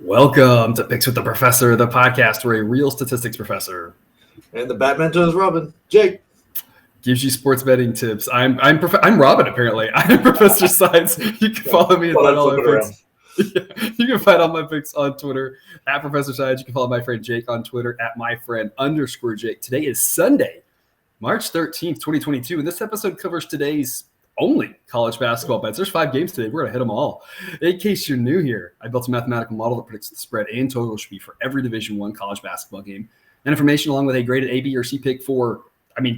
Welcome to Picks with the Professor, the podcast where a real statistics professor and the Batman to his Robin, Jake, gives you sports betting tips. I'm Robin. Apparently, I'm Professor Science. You can follow me and find all my picks. You can find all my picks on Twitter at Professor Science. You can follow my friend Jake on Twitter at myfriend_Jake. Today is Sunday, March 13th, 2022, and this episode covers today's only college basketball bets. There's 5 games today. We're going to hit them all. In case you're new here, I built a mathematical model that predicts the spread and total should be for every Division I college basketball game. And information along with a graded A, B, or C pick for,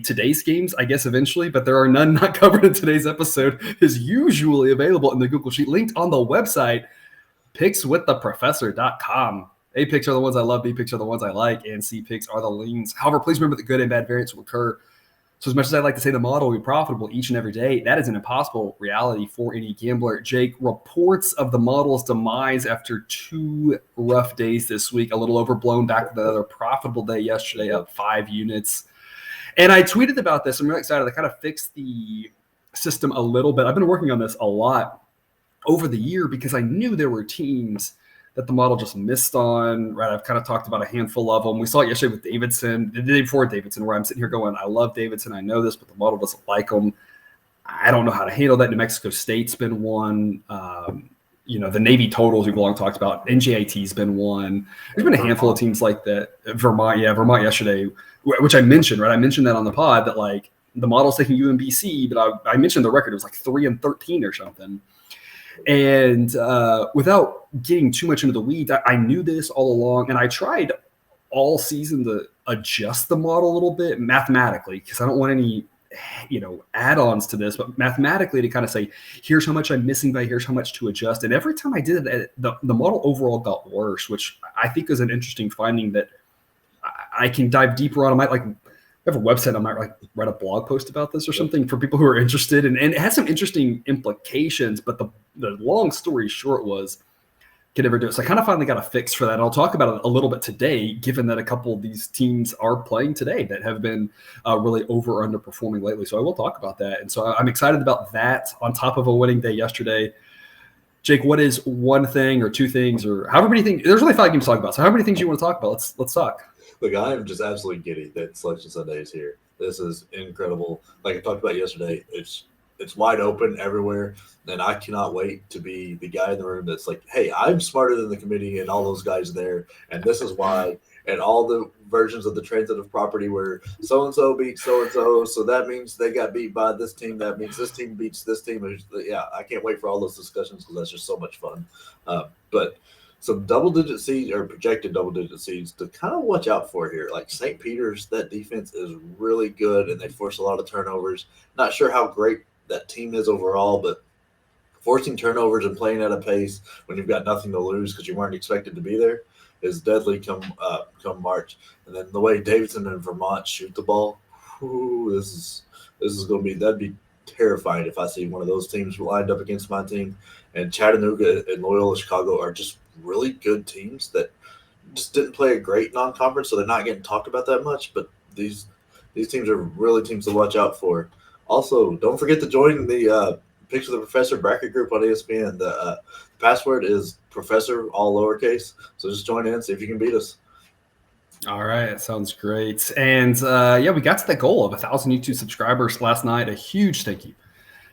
today's games, I guess eventually, but there are none not covered in today's episode, is usually available in the Google Sheet linked on the website, pickswiththeprofessor.com. A picks are the ones I love, B picks are the ones I like, and C picks are the leans. However, please remember that good and bad variance will occur. So as much as I'd like to say the model will be profitable each and every day, that is an impossible reality for any gambler. Jake, reports of the model's demise after 2 rough days this week, a little overblown, back to another profitable day yesterday, up 5 units. And I tweeted about this. I'm really excited. I kind of fixed the system a little bit. I've been working on this a lot over the year because I knew there were teams that the model just missed on, right? I've kind of talked about a handful of them. We saw it yesterday with Davidson, the day before Davidson, where I'm sitting here going, I love Davidson. I know this, but the model doesn't like them. I don't know how to handle that. New Mexico State's been one. The Navy totals we've long talked about. NJIT's been one. There's been a handful of teams like that. Vermont yesterday, which I mentioned, right? I mentioned that on the pod that like the model's taking UMBC, but I mentioned the record. It was like 3-13 or something. And without getting too much into the weeds, I knew this all along, and I tried all season to adjust the model a little bit mathematically because I don't want any, add-ons to this, but mathematically to kind of say, here's how much I'm missing by, here's how much to adjust. And every time I did it, the model overall got worse, which I think is an interesting finding that I can dive deeper on. I have a website. I might write a blog post about this or something for people who are interested. And it has some interesting implications, but the long story short was, could never do it. So I kind of finally got a fix for that. And I'll talk about it a little bit today, given that a couple of these teams are playing today that have been really over or underperforming lately. So I will talk about that. And so I'm excited about that on top of a winning day yesterday. Jake, what is one thing or 2 things or however many things? There's only 5 games to talk about. So however many things you want to talk about, let's talk. Look, I am just absolutely giddy that Selection Sunday is here. This is incredible. Like I talked about yesterday, it's wide open everywhere, and I cannot wait to be the guy in the room that's like, hey, I'm smarter than the committee and all those guys there, and this is why, and all the versions of the transitive property where so-and-so beats so-and-so, so that means they got beat by this team, that means this team beats this team. Yeah, I can't wait for all those discussions because that's just so much fun. But some double-digit seeds or projected double-digit seeds to kind of watch out for here. Like St. Peter's, that defense is really good, and they force a lot of turnovers. Not sure how great that team is overall, but forcing turnovers and playing at a pace when you've got nothing to lose because you weren't expected to be there is deadly come March. And then the way Davidson and Vermont shoot the ball, this is going to be – that'd be terrifying if I see one of those teams lined up against my team. And Chattanooga and Loyola Chicago are just really good teams that just didn't play a great non-conference, so they're not getting talked about that much. But these teams are really teams to watch out for. Also, don't forget to join the Picks with the Professor bracket group on ESPN. The password is Professor, all lowercase. So just join in, see if you can beat us. All right, that sounds great. And we got to the goal of 1,000 YouTube subscribers last night. A huge thank you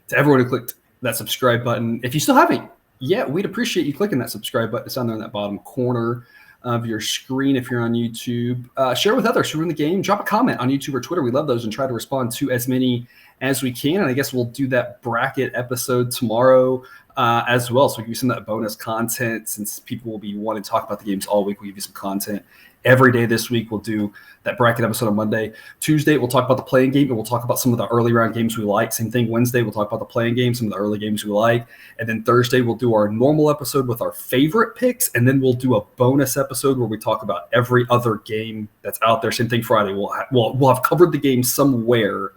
to everyone who clicked that subscribe button. If you still haven't yet, we'd appreciate you clicking that subscribe button. It's down there in that bottom corner of your screen if you're on YouTube. Share with others who are in the game. Drop a comment on YouTube or Twitter. We love those and try to respond to as many as we can. And I guess we'll do that bracket episode tomorrow as well. So we give you some of that bonus content since people will be wanting to talk about the games all week. We'll give you some content every day this week. We'll do that bracket episode on Monday. Tuesday, we'll talk about the playing game, and we'll talk about some of the early round games we like. Same thing Wednesday, we'll talk about the playing game, some of the early games we like. And then Thursday, we'll do our normal episode with our favorite picks, and then we'll do a bonus episode where we talk about every other game that's out there. Same thing Friday. We'll have covered the game somewhere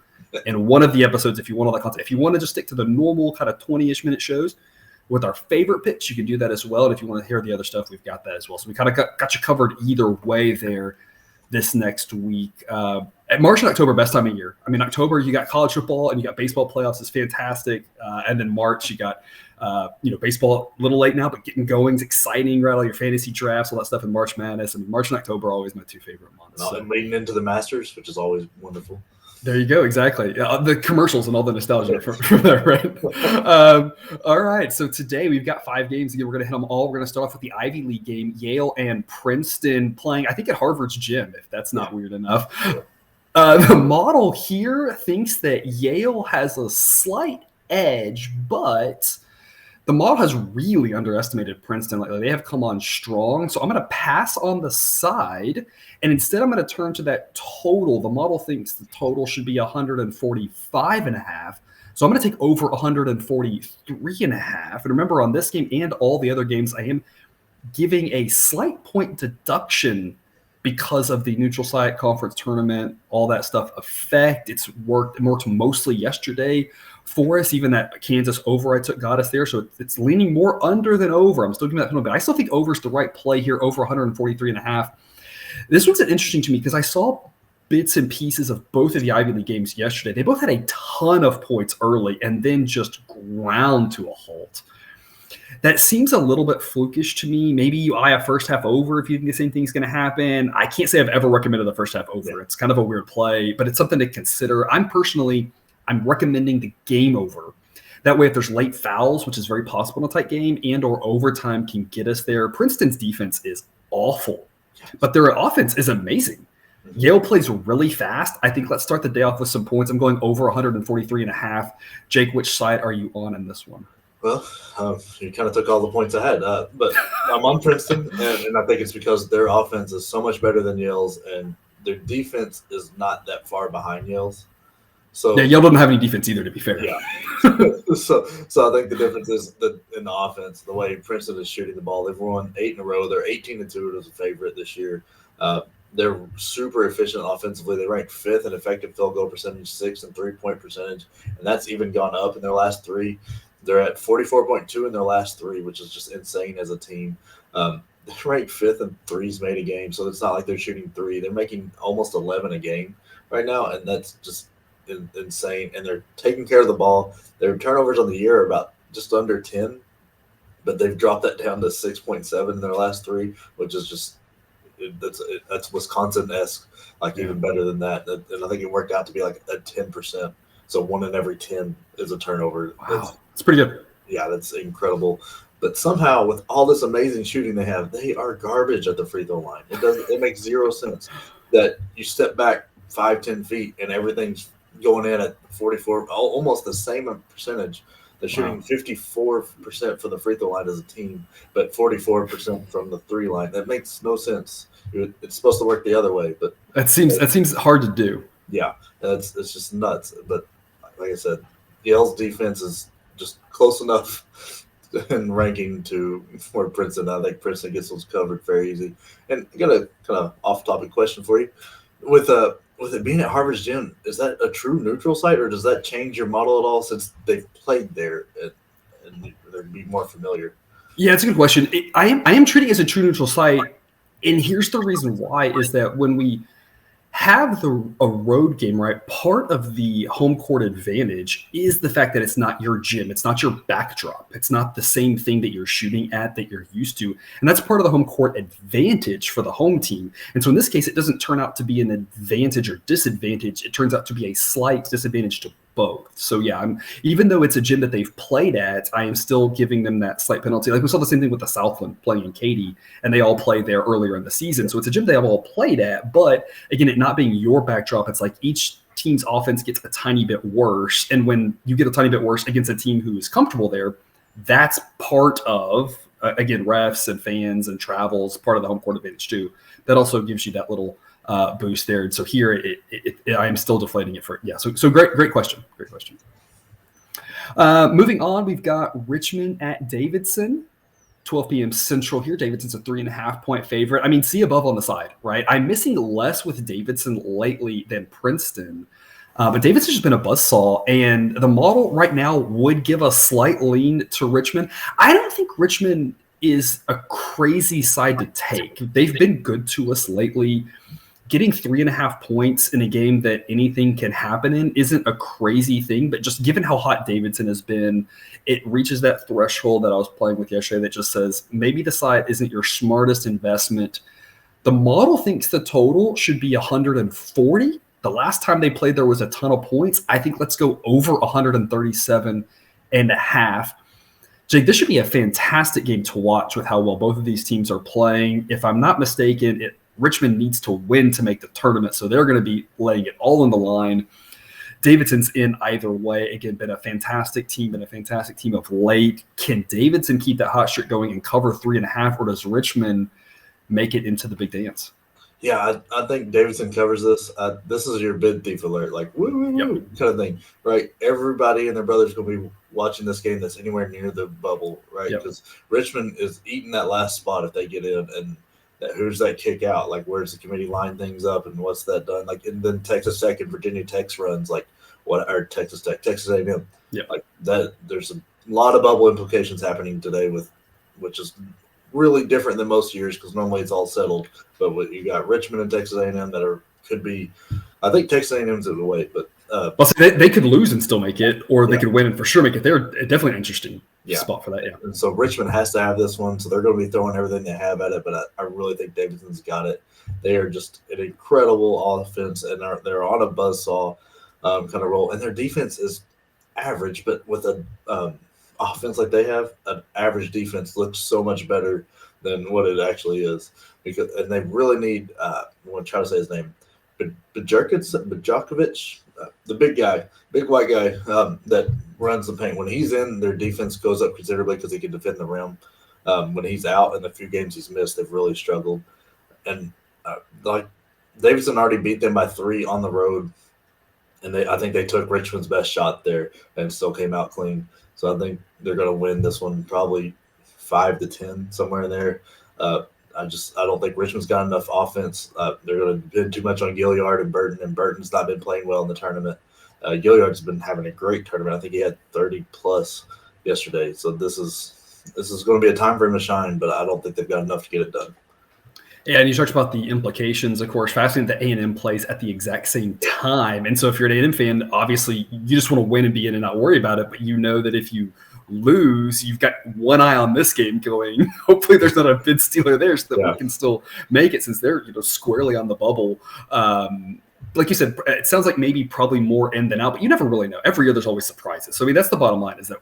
in one of the episodes if you want all that content. If you want to just stick to the normal kind of 20-ish minute shows with our favorite picks, you can do that as well. And if you want to hear the other stuff, we've got that as well. So we kind of got you covered either way there this next week. At March and October, best time of year. I mean, October, you got college football and you got baseball playoffs. It's fantastic. And then March, you got Baseball a little late now, but getting going is exciting, right? All your fantasy drafts, all that stuff in March Madness. I mean, March and October are always my two favorite months. And leading into the Masters, which is always wonderful. There you go. Exactly. The commercials and all the nostalgia from there, right? All right. So today we've got 5 games. Again, we're going to hit them all. We're going to start off with the Ivy League game, Yale and Princeton playing, I think, at Harvard's gym, if that's not weird enough. The model here thinks that Yale has a slight edge, but the model has really underestimated Princeton lately. They have come on strong. So I'm going to pass on the side. And instead, I'm going to turn to that total. The model thinks the total should be 145.5. So I'm going to take over 143.5. And remember, on this game and all the other games, I am giving a slight point deduction because of the neutral site conference tournament, all that stuff effect. It worked mostly yesterday for us. Even that Kansas over I took got us there. So it's leaning more under than over. I'm still giving that penalty, but I still think over is the right play here, over 143.5. This one's interesting to me because I saw bits and pieces of both of the Ivy League games yesterday. They both had a ton of points early and then just ground to a halt. That seems a little bit flukish to me. Maybe you eye a first half over if you think the same thing's going to happen. I can't say I've ever recommended the first half over. It's kind of a weird play, but it's something to consider. I'm recommending the game over. That way, if there's late fouls, which is very possible in a tight game, and or overtime can get us there. Princeton's defense is awful, but their offense is amazing. Yale plays really fast. I think let's start the day off with some points. I'm going over 143.5. Jake, which side are you on in this one? Well, you kind of took all the points I had, but I'm on Princeton, and I think it's because their offense is so much better than Yale's, and their defense is not that far behind Yale's. So yeah, Yale doesn't have any defense either, to be fair. Yeah. so I think the difference is that in the offense, the way Princeton is shooting the ball. They've won 8 in a row. They're 18-2 as a favorite this year. They're super efficient offensively. They ranked 5th in effective field goal percentage, 6th in three-point percentage, and that's even gone up in their last 3. They're at 44.2 in their last 3, which is just insane as a team. They're ranked 5th in threes made a game, so it's not like they're shooting 3. They're making almost 11 a game right now, and that's just insane. And they're taking care of the ball. Their turnovers on the year are about just under 10, but they've dropped that down to 6.7 in their last 3, which is just that's Wisconsin-esque, like even better than that. And I think it worked out to be like a 10%. So 1 in every 10 is a turnover. Wow. It's pretty good. Yeah, that's incredible. But somehow, with all this amazing shooting they have, they are garbage at the free throw line. It makes zero sense that you step back 5-10 feet and everything's going in at 44, almost the same percentage. They're shooting 54% from the free throw line as a team, but 44% from the 3 line. That makes no sense. It's supposed to work the other way, but that seems hard to do. Yeah, it's just nuts. But like I said, Yale's defense is just close enough in ranking to for Princeton. I think Princeton gets those covered very easy. And I got a kind of off-topic question for you. With it being at Harvard's gym, is that a true neutral site, or does that change your model at all since they've played there and they'd be more familiar? Yeah, it's a good question. I am treating it as a true neutral site, and here's the reason why is that when we have a road game, right, part of the home court advantage is the fact that it's not your gym. It's not your backdrop. It's not the same thing that you're shooting at that you're used to. And that's part of the home court advantage for the home team. And so in this case, it doesn't turn out to be an advantage or disadvantage. It turns out to be a slight disadvantage to both. So yeah, even though it's a gym that they've played at, I am still giving them that slight penalty. Like we saw the same thing with the Southland playing in Katy, and they all played there earlier in the season. So it's a gym they have all played at, but again, it not being your backdrop, it's like each team's offense gets a tiny bit worse. And when you get a tiny bit worse against a team who is comfortable there, that's part of, again, refs and fans and travels, part of the home court advantage too. That also gives you that little boost there. And so here I am still deflating it so great question. Moving on, we've got Richmond at Davidson, 12 p.m. Central here. Davidson's a 3.5-point favorite. I mean, see above on the side, right? I'm missing less with Davidson lately than Princeton, but Davidson's just been a buzzsaw, and the model right now would give a slight lean to Richmond. I don't think Richmond is a crazy side to take. They've been good to us lately. getting 3.5 points in a game that anything can happen in isn't a crazy thing, but just given how hot Davidson has been, it reaches that threshold that I was playing with yesterday that just says maybe the side isn't your smartest investment. The model thinks the total should be 140. The last time they played, there was a ton of points. I think let's go over 137.5. Jake, this should be a fantastic game to watch with how well both of these teams are playing. If I'm not mistaken, Richmond needs to win to make the tournament, so they're going to be laying it all on the line. Davidson's in either way. Again, been a fantastic team of late. Can Davidson keep that hot streak going and cover 3.5, or does Richmond make it into the big dance? Yeah, I think Davidson covers this. This is your bid thief alert, like woo, woo, woo, kind of thing, right? Everybody and their brother's going to be watching this game that's anywhere near the bubble, right? Because Richmond is eating that last spot if they get in, and who's that kick out? Like, where's the committee line things up, and what's that done? Like, and then Texas Tech and Virginia Tech's runs, like what are Texas Tech, Texas A&M, like that. There's a lot of bubble implications happening today which is really different than most years because normally it's all settled. But what you got Richmond and Texas A&M that could be, I think Texas A&M's in the way, but they could lose and still make it, or they could win and for sure make it. They're definitely an interesting spot for that. Yeah. And so Richmond has to have this one, so they're going to be throwing everything they have at it. But I really think Davidson's got it. They are just an incredible offense, and they're on a buzzsaw kind of roll. And their defense is average, but with an offense like they have, an average defense looks so much better than what it actually is. And they really need I want to try to say his name, Bajakovic, the big white guy that runs the paint. When he's in, their defense goes up considerably because he can defend the rim. When he's out, in the few games he's missed, they've really struggled. And like Davidson already beat them by 3 on the road, and I think they took Richmond's best shot there and still came out clean. So I think they're going to win this one probably 5-10, somewhere in there. I don't think Richmond's got enough offense. They're going to depend too much on Gilliard and Burton's not been playing well in the tournament. Gilliard's been having a great tournament. I think he had 30+ yesterday. So this is going to be a time for him to shine, but I don't think they've got enough to get it done. Yeah, and you talked about the implications, of course. Fascinating that A&M plays at the exact same time. And so if you're an A&M fan, obviously you just want to win and be in and not worry about it. But you know that if you lose, you've got one eye on this game going. Hopefully there's not a bid stealer there so that we can still make it since they're squarely on the bubble. Like you said, it sounds like maybe probably more in than out, but you never really know. Every year there's always surprises. So, I mean, that's the bottom line is that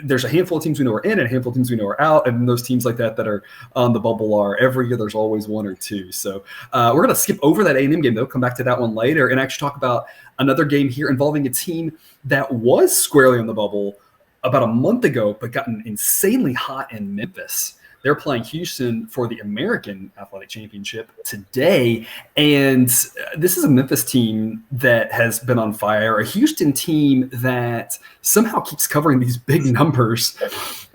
there's a handful of teams we know are in and a handful of teams we know are out. And those teams like that are on the bubble are every year there's always one or two. So we're going to skip over that A&M game, though, come back to that one later and actually talk about another game here involving a team that was squarely on the bubble about a month ago, but gotten insanely hot in Memphis. They're playing Houston for the American Athletic Championship today. And this is a Memphis team that has been on fire, a Houston team that somehow keeps covering these big numbers.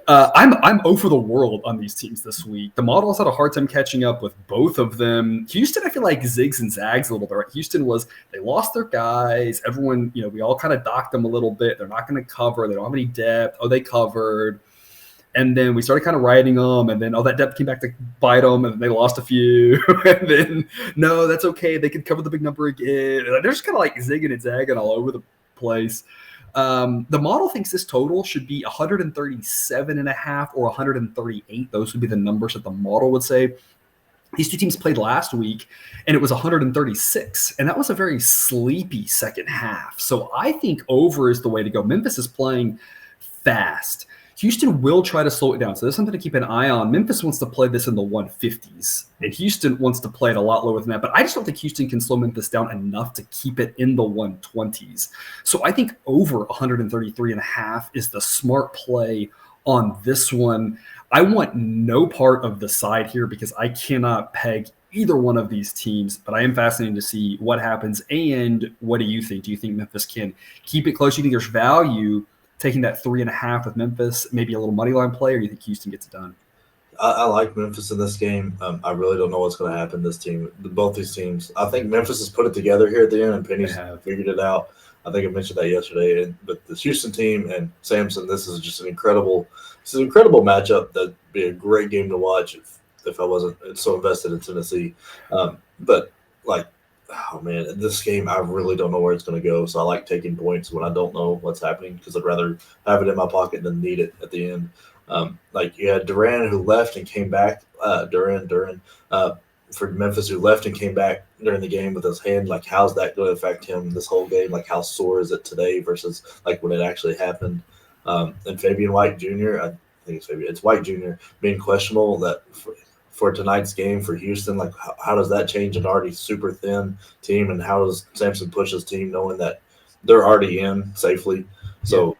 I'm over the world on these teams this week. The models had a hard time catching up with both of them. Houston, I feel like zigs and zags a little bit. Right? Houston they lost their guys. Everyone, we all kind of docked them a little bit. They're not going to cover. They don't have any depth. Oh, they covered. And then we started kind of riding them, and then that depth came back to bite them, and then they lost a few. And then, no, that's okay. They could cover the big number again. And they're just kind of like zigging and zagging all over the place. The model thinks this total should be 137.5 or 138. Those would be the numbers that the model would say. These two teams played last week, and it was 136, and that was a very sleepy second half. So I think over is the way to go. Memphis is playing fast. Houston will try to slow it down. So there's something to keep an eye on. Memphis wants to play this in the 150s, and Houston wants to play it a lot lower than that. But I just don't think Houston can slow Memphis down enough to keep it in the 120s. So I think over 133.5 is the smart play on this one. I want no part of the side here because I cannot peg either one of these teams, but I am fascinated to see what happens. And what do you think? Do you think Memphis can keep it close? Do you think there's value taking that 3.5 with Memphis, maybe a little money line play, or do you think Houston gets it done? I like Memphis in this game. I really don't know what's going to happen both these teams. I think Memphis has put it together here at the end, and Penny's figured it out. I think I mentioned that yesterday. But the Houston team and Samson, this is just an incredible matchup. That'd be a great game to watch if I wasn't so invested in Tennessee. But like, oh man, this game I really don't know where it's going to go. So I like taking points when I don't know what's happening because I'd rather have it in my pocket than need it at the end. Like you had Duran who left and came back. Duran for Memphis who left and came back during the game with his hand. Like, how's that going to affect him this whole game? Like, how sore is it today versus like when it actually happened? And Fabian White Jr. I think it's Fabian. It's White Jr. being questionable that for tonight's game for Houston. Like, how does that change an already super thin team? And how does Sampson push his team knowing that they're already in safely? So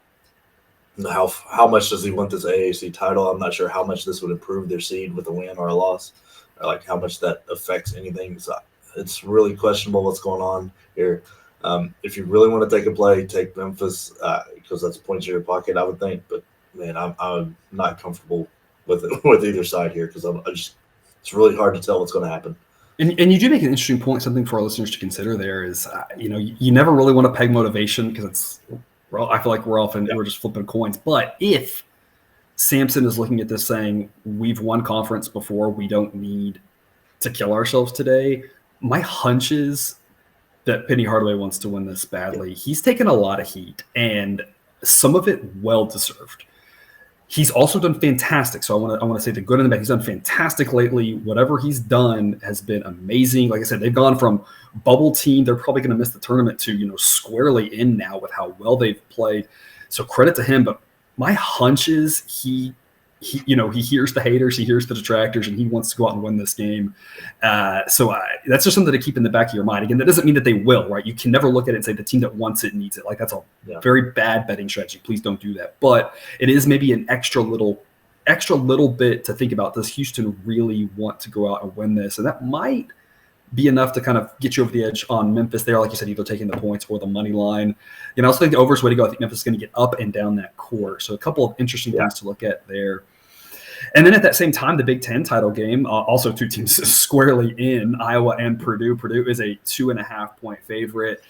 how much does he want this AAC title? I'm not sure how much this would improve their seed with a win or a loss, or like how much that affects anything. So it's really questionable what's going on here. If you really want to take a play, take Memphis because that's points in your pocket, I would think. But man, I'm not comfortable with it, with either side here because it's really hard to tell what's going to happen. And you do make an interesting point. Something for our listeners to consider there is, you never really want to peg motivation because I feel like we're just flipping coins. But if Sampson is looking at this saying, we've won conference before, we don't need to kill ourselves today, my hunch is that Penny Hardaway wants to win this badly. He's taken a lot of heat, and some of it well-deserved. He's also done fantastic. So I want to say the good and the bad. He's done fantastic lately. Whatever he's done has been amazing. Like I said, they've gone from bubble team. They're probably going to miss the tournament to, squarely in now with how well they've played. So credit to him. But my hunch is he hears the haters, he hears the detractors, and he wants to go out and win this game. So that's just something to keep in the back of your mind. Again, that doesn't mean that they will, right? You can never look at it and say the team that wants it needs it. Like, that's a very bad betting strategy. Please don't do that. But it is maybe an extra little bit to think about. Does Houston really want to go out and win this? And that might be enough to kind of get you over the edge on Memphis there. Like you said, either taking the points or the money line. I also think the over's way to go. I think Memphis is going to get up and down that court. So a couple of interesting things to look at there. And then at that same time, the Big Ten title game, also two teams squarely in, Iowa and Purdue. Purdue is a 2.5-point favorite.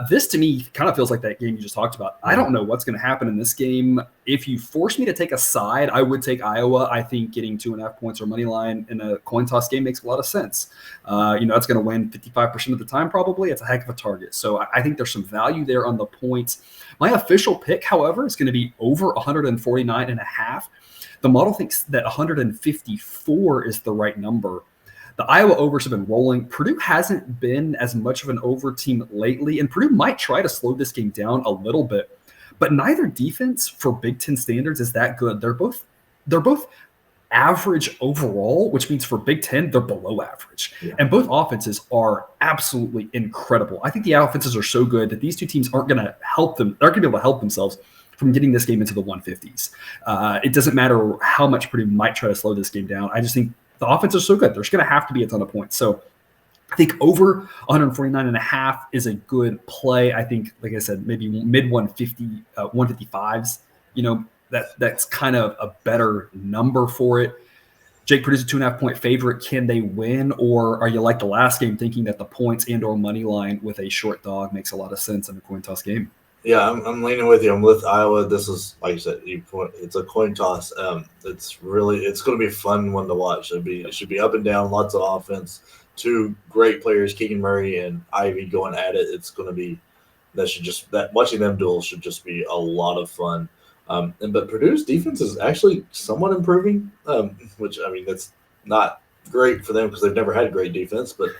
This, to me, kind of feels like that game you just talked about. I don't know what's going to happen in this game. If you force me to take a side, I would take Iowa. I think getting 2.5 points or money line in a coin toss game makes a lot of sense. It's going to win 55% of the time probably. It's a heck of a target. So I think there's some value there on the points. My official pick, however, is going to be over 149.5. The model thinks that 154 is the right number. The Iowa overs have been rolling. Purdue hasn't been as much of an over team lately, and Purdue might try to slow this game down a little bit. But neither defense for Big Ten standards is that good. They're both average overall, which means for Big Ten, they're below average. Yeah. And both offenses are absolutely incredible. I think the offenses are so good that these two teams aren't going to help them. They're going to be able to help themselves from getting this game into the 150s. It doesn't matter how much Purdue might try to slow this game down. I just think the offense is so good. There's going to have to be a ton of points. So I think over 149.5 is a good play. I think, like I said, maybe mid 150, 155s, that's kind of a better number for it. Jake, Purdue's a 2.5-point favorite. Can they win? Or are you like the last game thinking that the points and or money line with a short dog makes a lot of sense in a coin toss game? Yeah, I'm leaning with you. I'm with Iowa. This is, like you said, it's a coin toss. It's going to be a fun one to watch. It should be up and down, lots of offense. Two great players, Keegan Murray and Ivy, going at it. It's going to be watching them duel should just be a lot of fun. But Purdue's defense is actually somewhat improving, which that's not great for them because they've never had great defense, but.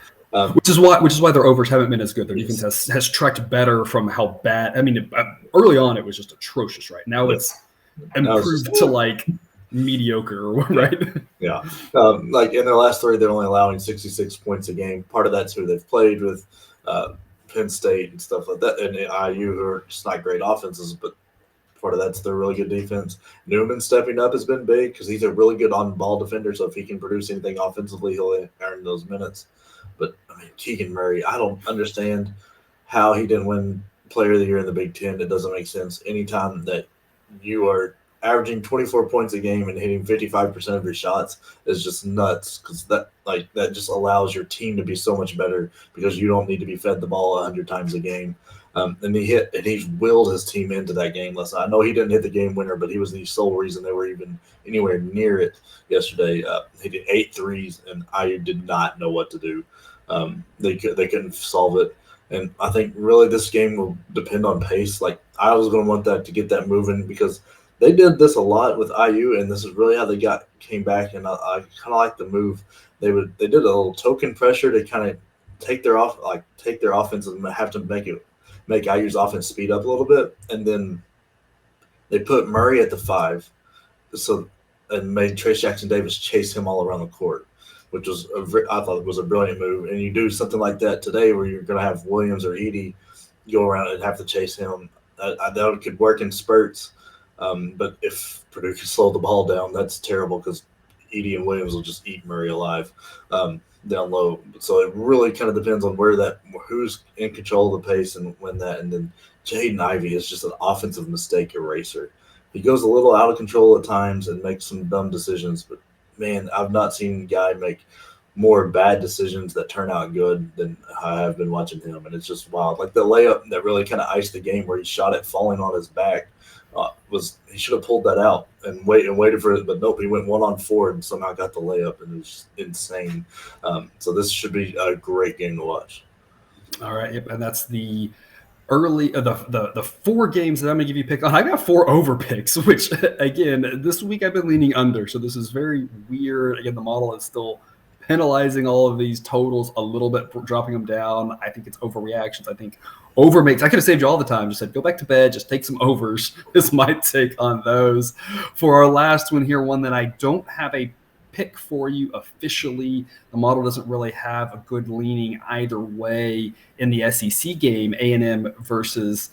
Which is why their overs haven't been as good. Their defense has tracked better from how bad. Early on it was just atrocious. Right now it's improved to like mediocre, right? Yeah, like in their last three, they're only allowing 66 points a game. Part of that's who they've played with, Penn State and stuff like that, and IU, who are just not great offenses, but part of that's their really good defense. Newman stepping up has been big because he's a really good on-ball defender. So if he can produce anything offensively, he'll earn those minutes. But, Keegan Murray, I don't understand how he didn't win Player of the Year in the Big Ten. It doesn't make sense. Anytime that you are averaging 24 points a game and hitting 55% of your shots is just nuts because that just allows your team to be so much better because you don't need to be fed the ball 100 times a game. And he willed his team into that game last night. I know he didn't hit the game winner, but he was the sole reason they were even anywhere near it yesterday. He did 8 threes, and IU did not know what to do. They couldn't solve it. And I think really this game will depend on pace. Like I was going to want that to get that moving because they did this a lot with IU, and this is really how they came back. And I kind of like the move. They did a little token pressure to kind of take their offense and have to make IU's offense speed up a little bit, and then they put Murray at the 5, and made Trace Jackson Davis chase him all around the court, which was I thought was a brilliant move. And you do something like that today, where you're going to have Williams or Edey go around and have to chase him. That could work in spurts, but if Purdue can slow the ball down, that's terrible because Edey and Williams will just eat Murray alive down low. So it really kind of depends on who's in control of the pace and when that. And then Jaden Ivey is just an offensive mistake eraser. He goes a little out of control at times and makes some dumb decisions, but man, I've not seen a guy make more bad decisions that turn out good than I have been watching him. And it's just wild. Like the layup that really kind of iced the game where he shot it falling on his back he should have pulled that out and waited for it, but nope, he went 1-on-4 and somehow got the layup, and it was insane. So this should be a great game to watch. All right, yep, and that's the early the 4 games that I'm going to give you a pick on. I got 4 over picks, which again, this week I've been leaning under, so this is very weird. Again, the model is still penalizing all of these totals a little bit, dropping them down. I think it's overreactions. I think I could have saved you all the time. Just said, go back to bed, just take some overs. This might take on those. For our last one here, one that I don't have a pick for you officially. The model doesn't really have a good leaning either way in the SEC game, A&M versus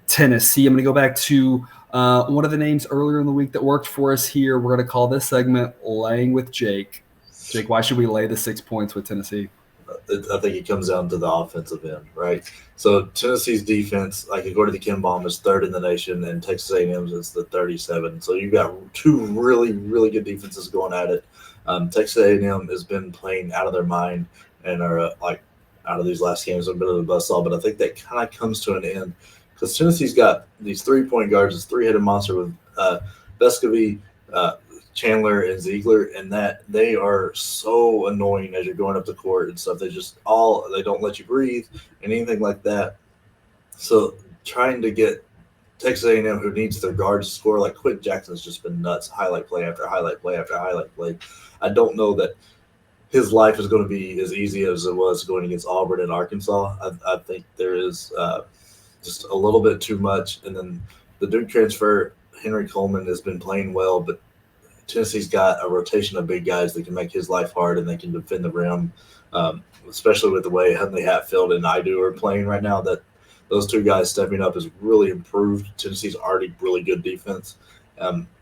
Tennessee. I'm going to go back to one of the names earlier in the week that worked for us here. We're going to call this segment Laying with Jake. Jake, why should we lay the 6 points with Tennessee? I think it comes down to the offensive end, right? So Tennessee's defense, like according to Ken Baum, is 3rd in the nation, and Texas A&M's is the 37. So you've got 2 really, really good defenses going at it. Texas A&M has been playing out of their mind and are out of these last games. A bit of a buzzsaw, but I think that kind of comes to an end because Tennessee's got these 3-point guards, this 3-headed monster with Vescovy, Chandler and Ziegler, and that they are so annoying as you're going up the court and stuff. They don't let you breathe and anything like that. So trying to get Texas A&M, who needs their guards to score, like Quentin Jackson's just been nuts, highlight play after highlight play after highlight play. I don't know that his life is going to be as easy as it was going against Auburn and Arkansas. I think there is just a little bit too much. And then the Duke transfer, Henry Coleman, has been playing well, but Tennessee's got a rotation of big guys that can make his life hard and they can defend the rim, especially with the way Huntley Hatfield and Idu are playing right now. That those 2 guys stepping up has really improved Tennessee's already really good defense.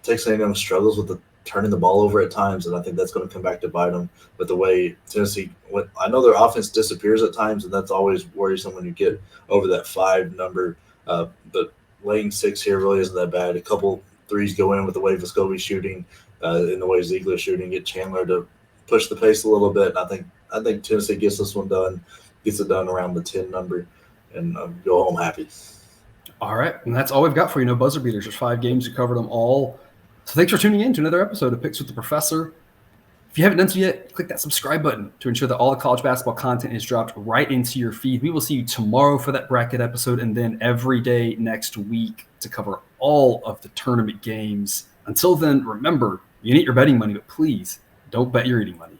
Texas A&M struggles with turning the ball over at times, and I think that's going to come back to bite them. But the way Tennessee I know their offense disappears at times, and that's always worrisome when you get over that 5 number. But laying 6 here really isn't that bad. A couple threes go in with the way Vescovi's shooting. In the way Ziegler's shooting, get Chandler to push the pace a little bit. And I think Tennessee gets this one done, gets it done around the 10 number, and go home happy. All right, and that's all we've got for you. No buzzer beaters. There's 5 games. We covered them all. So thanks for tuning in to another episode of Picks with the Professor. If you haven't done so yet, click that subscribe button to ensure that all the college basketball content is dropped right into your feed. We will see you tomorrow for that bracket episode, and then every day next week to cover all of the tournament games. Until then, remember, you need your betting money, but please don't bet your eating money.